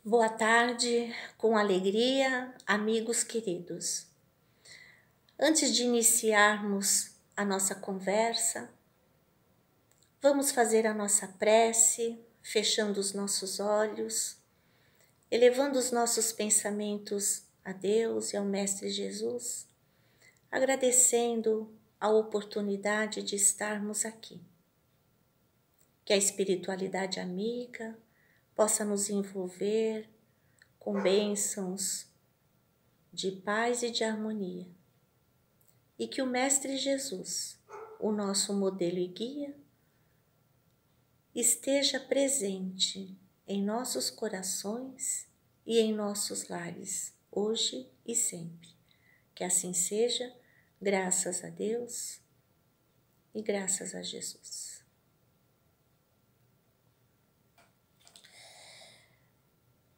Boa tarde, com alegria, amigos queridos. Antes de iniciarmos a nossa conversa, vamos fazer a nossa prece, fechando os nossos olhos, elevando os nossos pensamentos a Deus e ao Mestre Jesus, agradecendo a oportunidade de estarmos aqui. Que a espiritualidade amiga possa nos envolver com bênçãos de paz e de harmonia. E que o Mestre Jesus, o nosso modelo e guia, esteja presente em nossos corações e em nossos lares, hoje e sempre. Que assim seja, graças a Deus e graças a Jesus.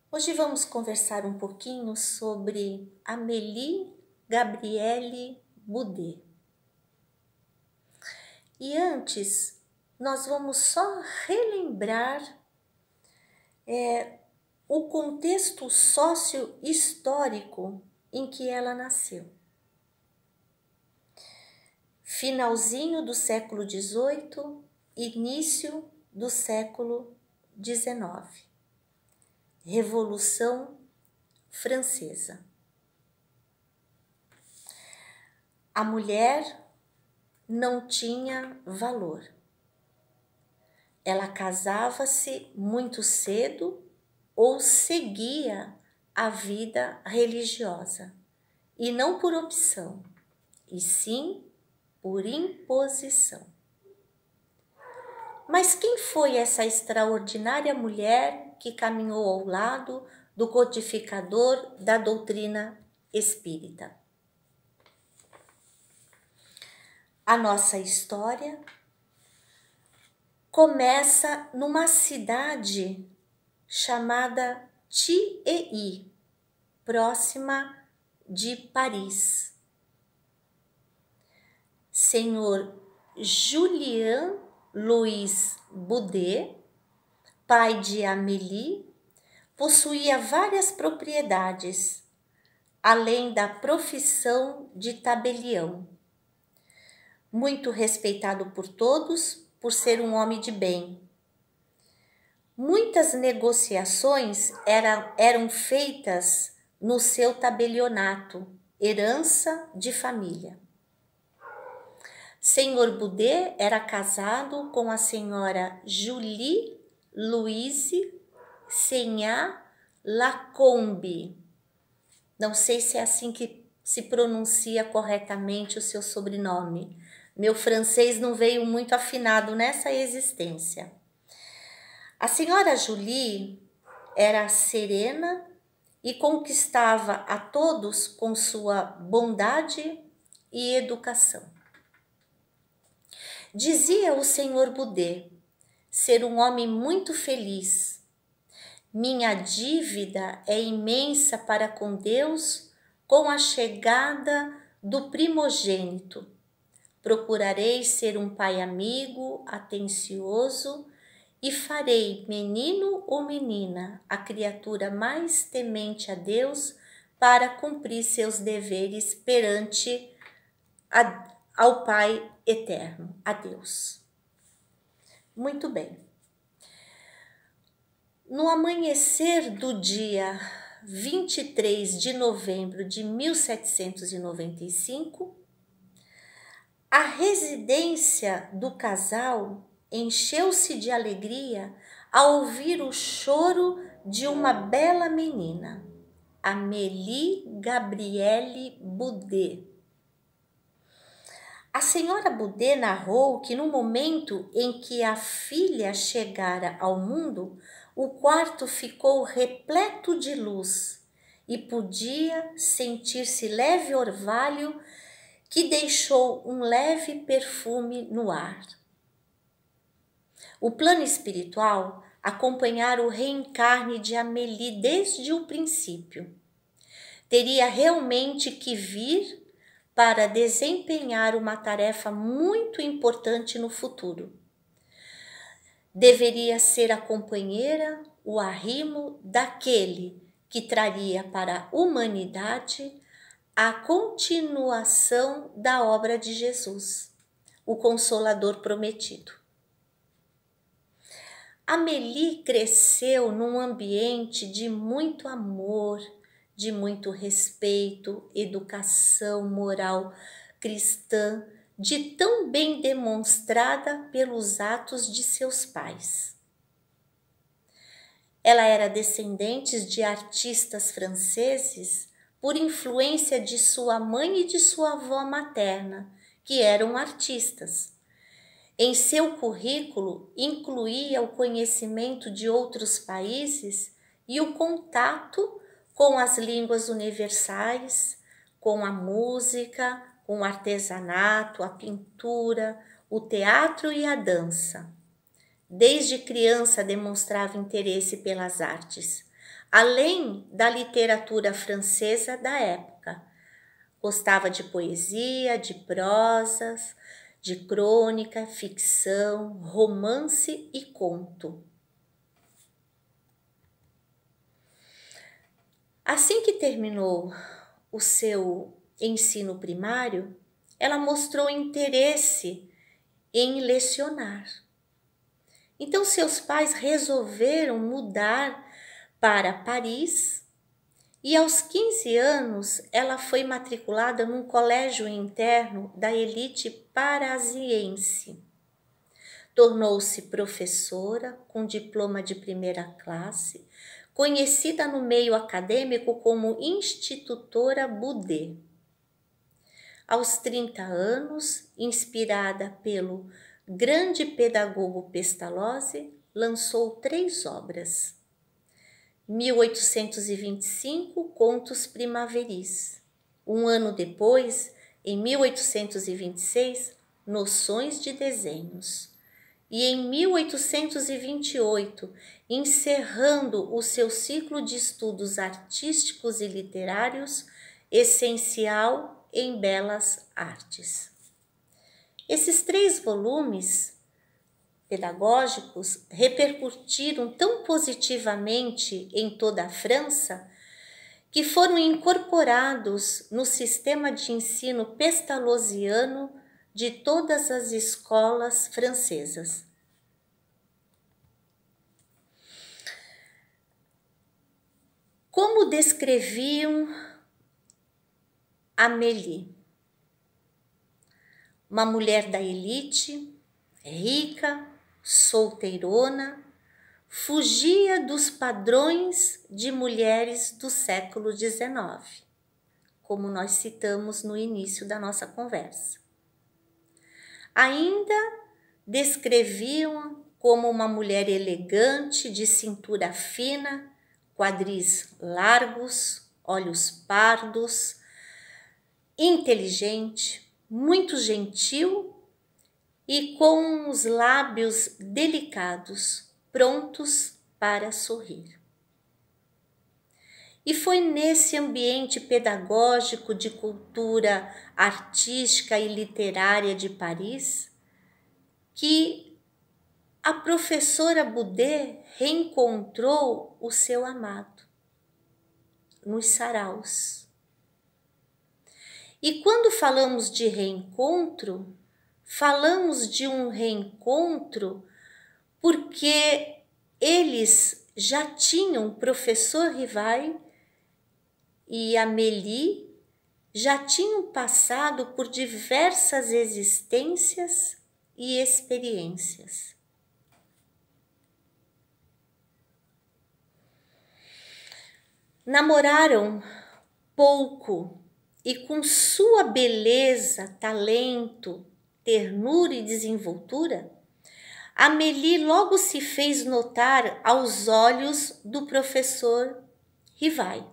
Hoje vamos conversar um pouquinho sobre Amélie Gabrielle Boudet. E antes, nós vamos só relembrar o contexto sócio-histórico em que ela nasceu. Finalzinho do século XVIII, início do século XIX. Revolução Francesa. A mulher não tinha valor. Ela casava-se muito cedo ou seguia a vida religiosa, e não por opção, e sim por imposição. Mas quem foi essa extraordinária mulher que caminhou ao lado do codificador da doutrina espírita? A nossa história começa numa cidade chamada Thiey, próxima de Paris. Senhor Julien Louis Boudet, pai de Amélie, possuía várias propriedades, além da profissão de tabelião. Muito respeitado por todos, por ser um homem de bem. Muitas negociações eram feitas no seu tabelionato, herança de família. Senhor Boudet era casado com a senhora Julie Louise Seignac Lacombe. Não sei se é assim que se pronuncia corretamente o seu sobrenome. Meu francês não veio muito afinado nessa existência. A senhora Julie era serena e conquistava a todos com sua bondade e educação. Dizia o senhor Boudet ser um homem muito feliz. Minha dívida é imensa para com Deus com a chegada do primogênito. Procurarei ser um pai amigo, atencioso, e farei, menino ou menina, a criatura mais temente a Deus para cumprir seus deveres perante ao Pai eterno, a Deus. Muito bem. No amanhecer do dia 23 de novembro de 1795, a residência do casal encheu-se de alegria ao ouvir o choro de uma bela menina, Amélie Gabrielle Boudet. A senhora Boudet narrou que no momento em que a filha chegara ao mundo, o quarto ficou repleto de luz e podia sentir-se leve orvalho que deixou um leve perfume no ar. O plano espiritual acompanhara o reencarne de Amélie desde o princípio. Teria realmente que vir para desempenhar uma tarefa muito importante no futuro. deveria ser a companheira, o arrimo daquele que traria para a humanidade a continuação da obra de Jesus, o Consolador prometido. Amélie cresceu num ambiente de muito amor, de muito respeito, educação moral cristã, de tão bem demonstrada pelos atos de seus pais. Ela era descendente de artistas franceses por influência de sua mãe e de sua avó materna, que eram artistas. Em seu currículo incluía o conhecimento de outros países e o contato com as línguas universais, com a música, com o artesanato, a pintura, o teatro e a dança. Desde criança demonstrava interesse pelas artes, além da literatura francesa da época. Gostava de poesia, de prosas, de crônica, ficção, romance e conto. Assim que terminou o seu ensino primário, ela mostrou interesse em lecionar. Então, seus pais resolveram mudar para Paris e, aos 15 anos, ela foi matriculada num colégio interno da elite parisiense. Tornou-se professora com diploma de primeira classe, conhecida no meio acadêmico como institutora Boudet. Aos 30 anos, inspirada pelo grande pedagogo Pestalozzi, lançou 3 obras. 1825, Contos Primaveris. Um ano depois, em 1826, Noções de Desenhos. E em 1828, encerrando o seu ciclo de estudos artísticos e literários, Essencial em Belas Artes. Esses 3 volumes pedagógicos repercutiram tão positivamente em toda a França que foram incorporados no sistema de ensino pestalozziano de todas as escolas francesas. Como descreviam Amélie? Uma mulher da elite, rica, solteirona, fugia dos padrões de mulheres do século XIX, como nós citamos no início da nossa conversa. Ainda descreviam como uma mulher elegante, de cintura fina, quadris largos, olhos pardos, inteligente, muito gentil e com os lábios delicados, prontos para sorrir. E foi nesse ambiente pedagógico de cultura artística e literária de Paris que a professora Boudet reencontrou o seu amado nos saraus. E quando falamos de reencontro, falamos de um reencontro porque eles já tinham, o professor Rivail e Amélie já tinham passado por diversas existências e experiências. Namoraram pouco e com sua beleza, talento, ternura e desenvoltura, Amélie logo se fez notar aos olhos do professor Rivail.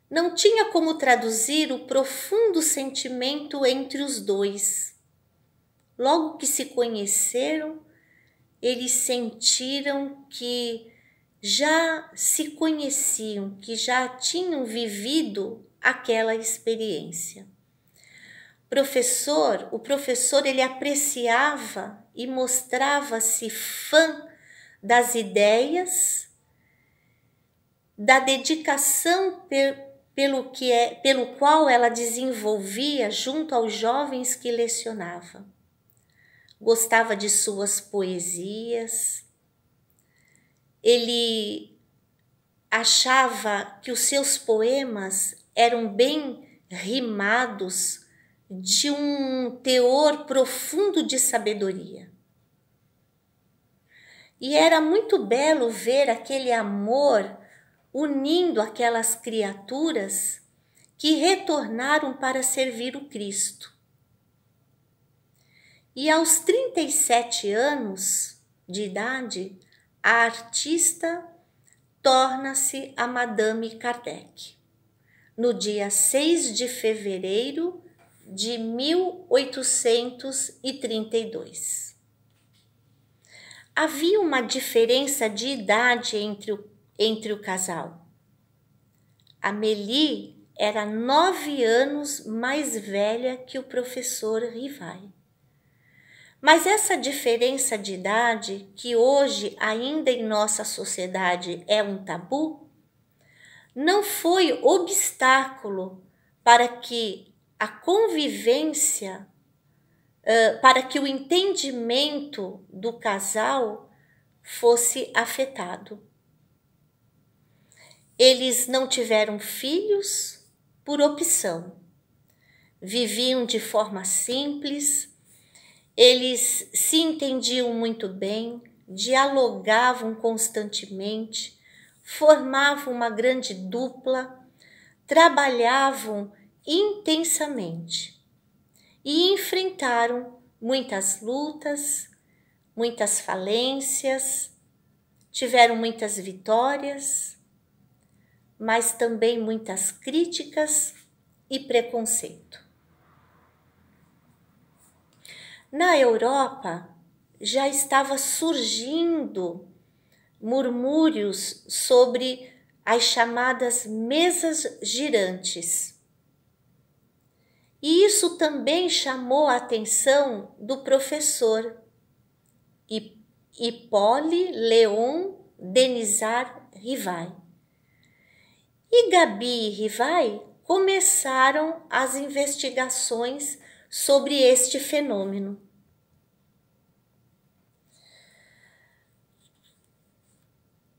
Não tinha como traduzir o profundo sentimento entre os dois. Logo que se conheceram, eles sentiram que já se conheciam, que já tinham vivido aquela experiência. O professor ele apreciava e mostrava-se fã das ideias, da dedicação pelo qual ela desenvolvia junto aos jovens que lecionava. Gostava de suas poesias. Ele achava que os seus poemas eram bem rimados, de um teor profundo de sabedoria. E era muito belo ver aquele amor unindo aquelas criaturas que retornaram para servir o Cristo. E aos 37 anos de idade, a artista torna-se a Madame Kardec, no dia 6 de fevereiro de 1832. Havia uma diferença de idade entre o casal. Amélie era 9 anos mais velha que o professor Rivai. Mas essa diferença de idade, que hoje ainda em nossa sociedade é um tabu, não foi obstáculo para que a convivência, para que o entendimento do casal fosse afetado. Eles não tiveram filhos por opção. Viviam de forma simples, eles se entendiam muito bem, dialogavam constantemente, formavam uma grande dupla, trabalhavam intensamente e enfrentaram muitas lutas, muitas falências, tiveram muitas vitórias, mas também muitas críticas e preconceito. Na Europa já estava surgindo murmúrios sobre as chamadas mesas girantes. E isso também chamou a atenção do professor Hippolyte Léon Denisard Rivai. E Gabi e Rivai começaram as investigações sobre este fenômeno.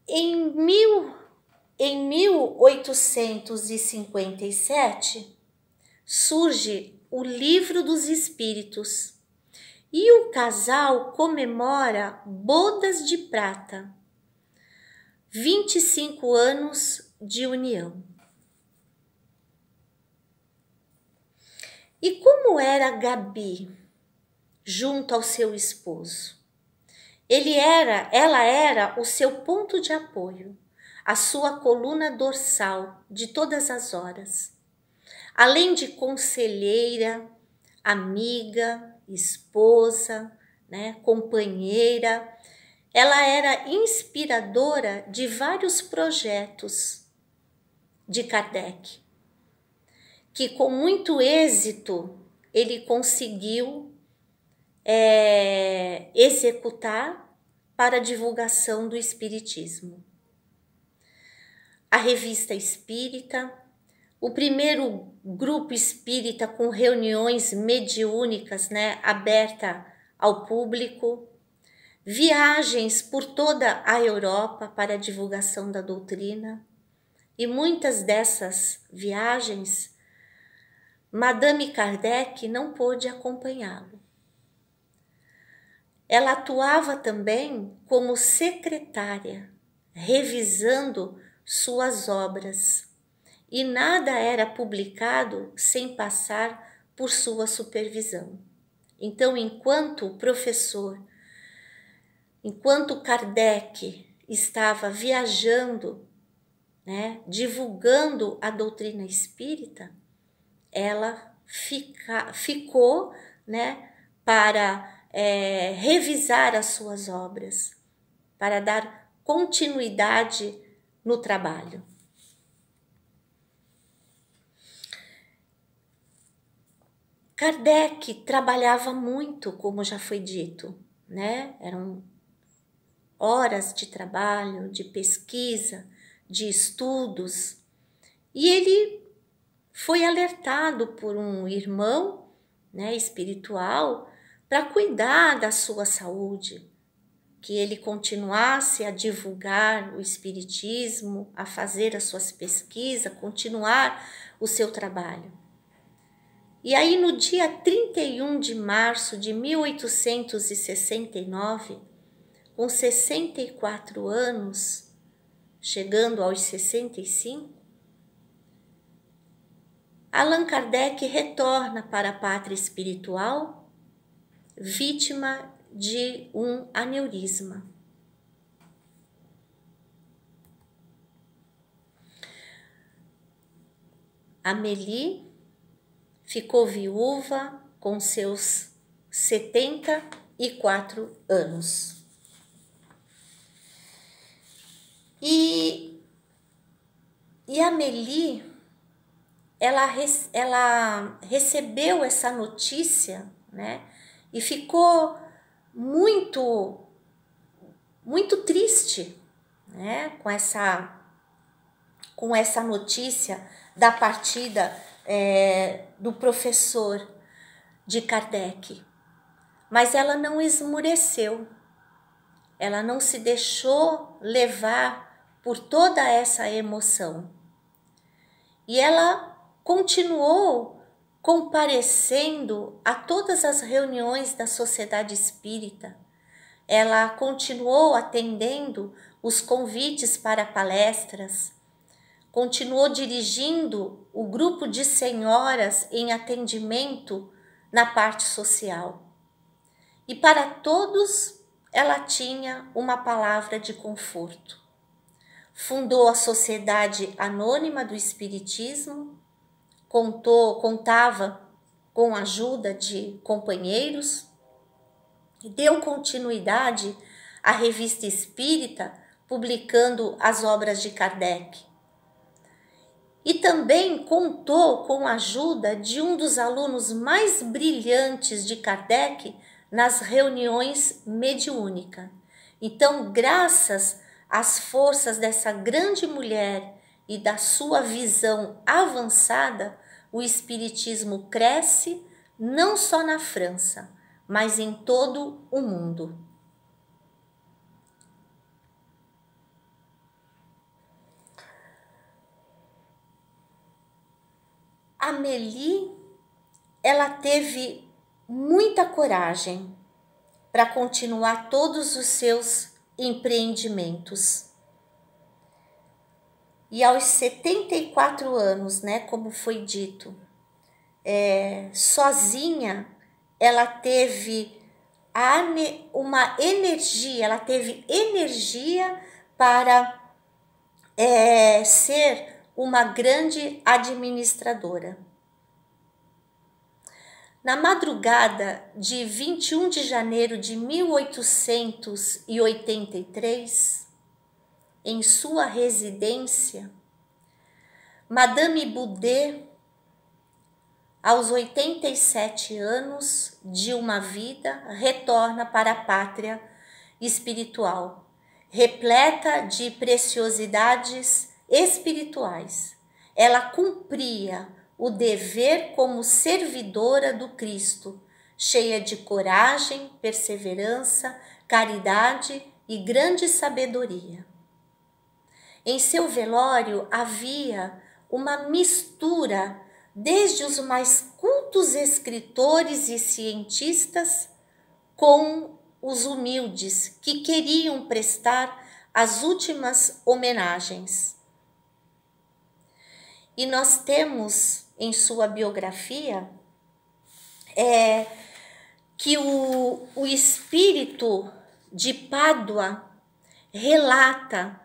Em 1857, surge o Livro dos Espíritos e o casal comemora bodas de prata, 25 anos de união. E como era Gabi junto ao seu esposo? Ela era o seu ponto de apoio, a sua coluna dorsal de todas as horas. Além de conselheira, amiga, esposa, companheira, ela era inspiradora de vários projetos de Kardec, que com muito êxito ele conseguiu executar para a divulgação do Espiritismo. A Revista Espírita, o primeiro grupo espírita com reuniões mediúnicas, aberta ao público, viagens por toda a Europa para a divulgação da doutrina, e muitas dessas viagens, Madame Kardec não pôde acompanhá-lo. Ela atuava também como secretária, revisando suas obras, e nada era publicado sem passar por sua supervisão. Então, enquanto Kardec estava viajando, divulgando a doutrina espírita, ela ficou, para revisar as suas obras, para dar continuidade no trabalho. Kardec trabalhava muito, como já foi dito, né? Eram horas de trabalho, de pesquisa, de estudos. E ele foi alertado por um irmão, né, espiritual, para cuidar da sua saúde, que ele continuasse a divulgar o espiritismo, a fazer as suas pesquisas, continuar o seu trabalho. E aí, no dia 31 de março de 1869, com 64 anos, chegando aos 65, Allan Kardec retorna para a pátria espiritual, vítima de um aneurisma. Amélie ficou viúva com seus 74 anos. E Amélie, ela recebeu essa notícia, né? E ficou muito triste, né? Com essa notícia da partida do professor de Kardec. Mas ela não esmureceu, ela não se deixou levar por toda essa emoção. E ela continuou comparecendo a todas as reuniões da Sociedade Espírita. Ela continuou atendendo os convites para palestras, continuou dirigindo o grupo de senhoras em atendimento na parte social. E para todos ela tinha uma palavra de conforto. Fundou a Sociedade Anônima do Espiritismo, contava com a ajuda de companheiros, e deu continuidade à Revista Espírita, publicando as obras de Kardec. E também contou com a ajuda de um dos alunos mais brilhantes de Kardec nas reuniões mediúnicas. Então, graças às forças dessa grande mulher e da sua visão avançada, o espiritismo cresce não só na França, mas em todo o mundo. Amélie, ela teve muita coragem para continuar todos os seus empreendimentos. E aos 74 anos, né, como foi dito, sozinha, ela teve uma energia, ela teve energia para ser uma grande administradora. Na madrugada de 21 de janeiro de 1883, em sua residência, Madame Boudet, aos 87 anos de uma vida, retorna para a pátria espiritual, repleta de preciosidades espirituais. Ela cumpria o dever como servidora do Cristo, cheia de coragem, perseverança, caridade e grande sabedoria. Em seu velório havia uma mistura desde os mais cultos escritores e cientistas com os humildes que queriam prestar as últimas homenagens. E nós temos em sua biografia que o espírito de Pádua relata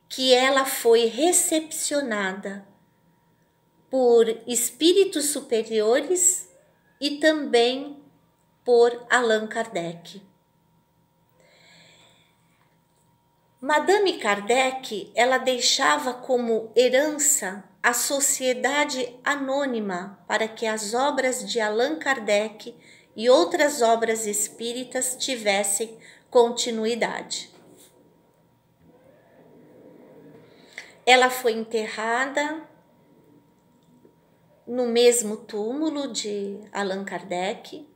que ela foi recepcionada por espíritos superiores e também por Allan Kardec. Madame Kardec, ela deixava como herança a Sociedade Anônima para que as obras de Allan Kardec e outras obras espíritas tivessem continuidade. Ela foi enterrada no mesmo túmulo de Allan Kardec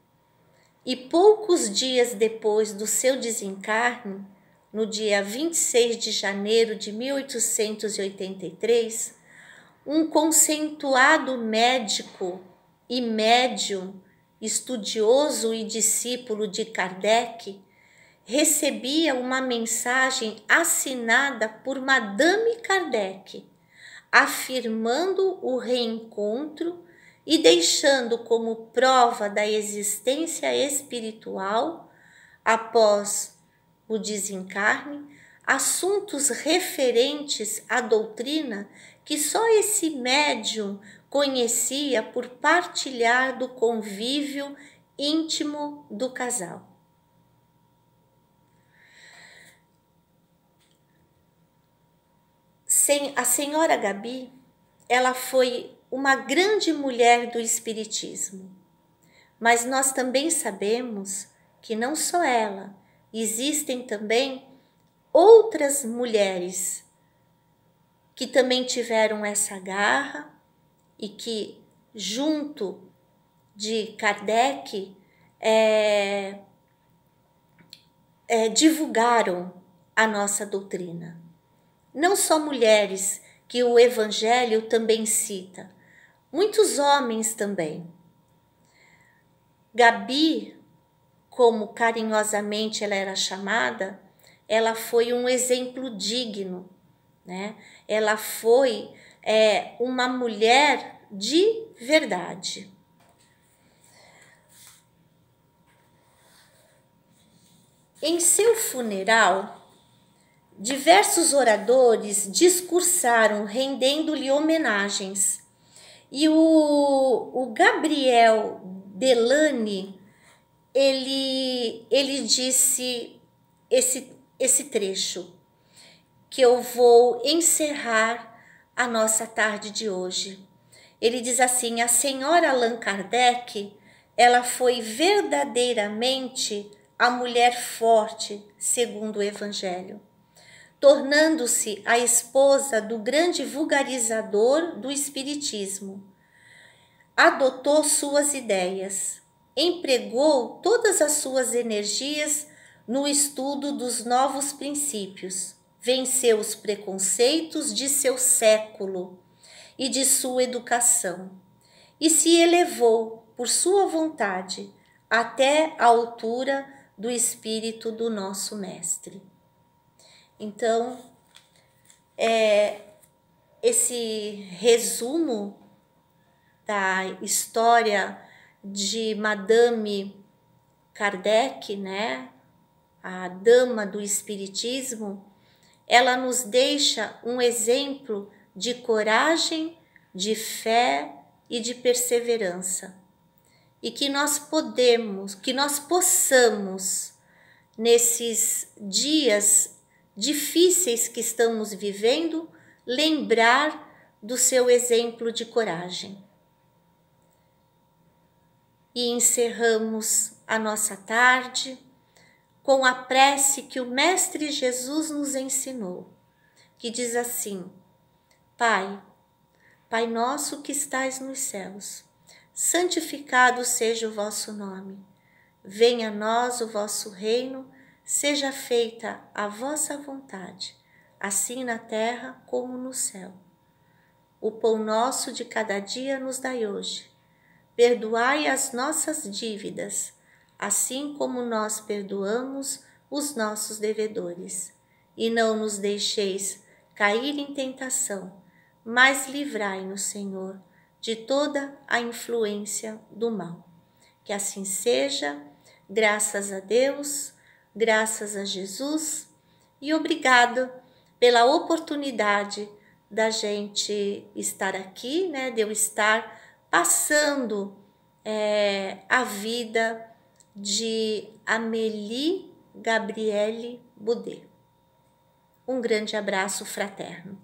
e poucos dias depois do seu desencarne, no dia 26 de janeiro de 1883, um conceituado médico e médium, estudioso e discípulo de Kardec, recebia uma mensagem assinada por Madame Kardec, afirmando o reencontro e deixando como prova da existência espiritual, após o desencarne, assuntos referentes à doutrina que só esse médium conhecia por partilhar do convívio íntimo do casal. A senhora Gabi, ela foi uma grande mulher do espiritismo, mas nós também sabemos que não só ela, existem também outras mulheres que também tiveram essa garra e que, junto de Kardec, divulgaram a nossa doutrina. Não só mulheres, que o Evangelho também cita, muitos homens também. Gabi, como carinhosamente ela era chamada, ela foi um exemplo digno, né? Ela foi uma mulher de verdade. Em seu funeral, diversos oradores discursaram rendendo-lhe homenagens. E o Gabriel Delany, ele disse esse trecho, que eu vou encerrar a nossa tarde de hoje. Ele diz assim: a senhora Allan Kardec, ela foi verdadeiramente a mulher forte, segundo o Evangelho, tornando-se a esposa do grande vulgarizador do Espiritismo. Adotou suas ideias, empregou todas as suas energias no estudo dos novos princípios, venceu os preconceitos de seu século e de sua educação, e se elevou por sua vontade até a altura do espírito do nosso mestre. Então, esse resumo da história de Madame Kardec, né, a dama do espiritismo, ela nos deixa um exemplo de coragem, de fé e de perseverança. E que nós possamos, nesses dias difíceis que estamos vivendo, lembrar do seu exemplo de coragem. E encerramos a nossa tarde com a prece que o Mestre Jesus nos ensinou, que diz assim: Pai, Pai nosso que estais nos céus, santificado seja o vosso nome. Venha a nós o vosso reino, seja feita a vossa vontade, assim na terra como no céu. O pão nosso de cada dia nos dai hoje. Perdoai as nossas dívidas, assim como nós perdoamos os nossos devedores. E não nos deixeis cair em tentação, mas livrai-nos, Senhor, de toda a influência do mal. Que assim seja, graças a Deus, graças a Jesus, e obrigado pela oportunidade da gente estar aqui, né, de eu estar passando a vida de Amélie Gabrielle Boudet. Um grande abraço fraterno.